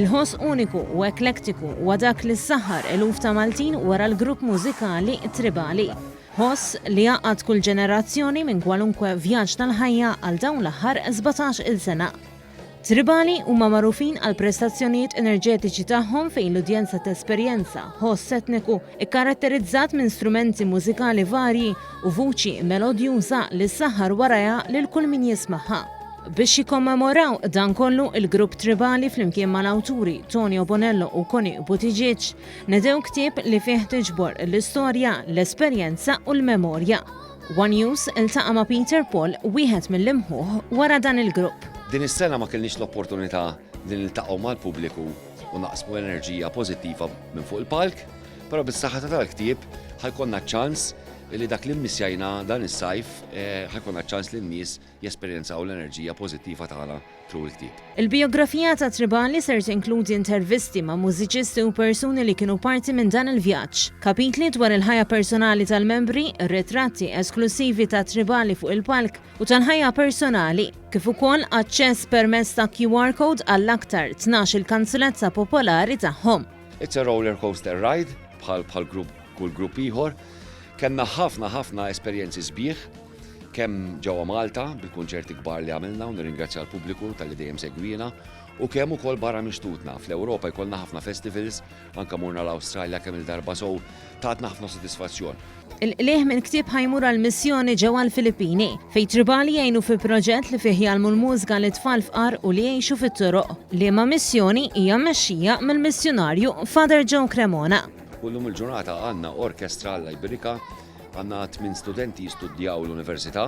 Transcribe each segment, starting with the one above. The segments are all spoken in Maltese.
Il-ħoss uniku u eklektiku huwa dak li ssaħħar eluf ta' Maltin wara l-grupp mużikali Tribali. Ħoss li jaqgħad kull ġenerazzjoni minn kwalunkwe vjaġġ tal-ħajja għal dawn l-aħħar 17-il sena. Tribali huma magħrufin għal prestazzjonijiet enerġetiċi tagħhom fejn l-udjenza tesperjenza ħoss etniku ikkaratterizzat minn strumenti mużikali varji u vuċi melodjuża li ssaħħar warajha lil kull min jismagħha. Biex jikkommemoraw dan kollu il-grupp Tribali flimkien mal-awturi Tonio Bonello u Koni Buttigieg nedew ktieb li fih tiġbor l-istorja, l-esperjenza u l-memorja. One News iltaqa' ma' Peter Paul, wieħed mill-imħuħ wara dan il-grupp. Din is-sena ma kellniex l-opportunità li niltaqgħu mal-pubbliku u naqsmu enerġija pożittiva minn fuq il-palk, però bis-saħħa tal-ktieb ħajkonna ċans li dak li mmissjajna dan is-sajf ħajkonna ċans li n-nies jesperjenzaw l-enerġija pożittiva tagħna tru l-ktieb. Il-biografija ta' Tribali ser tinkludi intervisti ma' mużiċisti u persuni li kienu parti minn dan il-vjaġġ, kapitli dwar il-ħajja personali tal-membri, ritratti esklusivi ta' Tribali fuq il-palk u tal-ħajja personali, kif ukoll aċċess permezz ta' QR code għall-aktar 12 il-kanzunetta popolari tagħhom. It's a roller coaster ride bħal kull grupp ieħor. Kenna ħafna esperjenzi sbieħ, kemm ġewwa Malta bil-kunċerti kbar li għamilna u nirringrazzja l-pubbliku tal-li dejjem segwina u kemm ukoll barra mixtutna. Fl-Ewropa jkollna ħafna festivals, anke morna l-Awstralja kemm il-darba sow tatna ħafna sodisfazzjon. Il-qlieħ minn ktieb ħajmur għall-missjoni ġewwa l-Filippini, fejn Tribali jgħinu fi proġett li fih jgħalmu l-mużika li tfal fqar u li jgħixu fit-toroq. Liema missjoni hija mmexxija mill-missjonarju Father Joe Cremona. Kullum il-ġurnata għandna orkestra l-Iberika, għandna 8 studenti jistudjaw l-università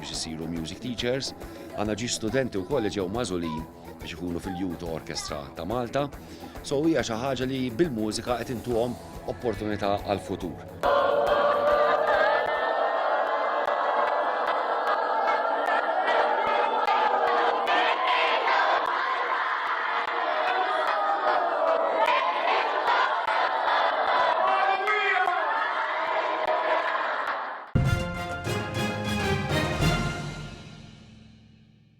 biex isiru music teachers, għandna ġi studenti wkoll li ġew magħżulin biex ikunu fil-Youth Orchestra ta' Malta, so hija xi ħaġa li bil-mużika qed intuhom opportunità għall-futur.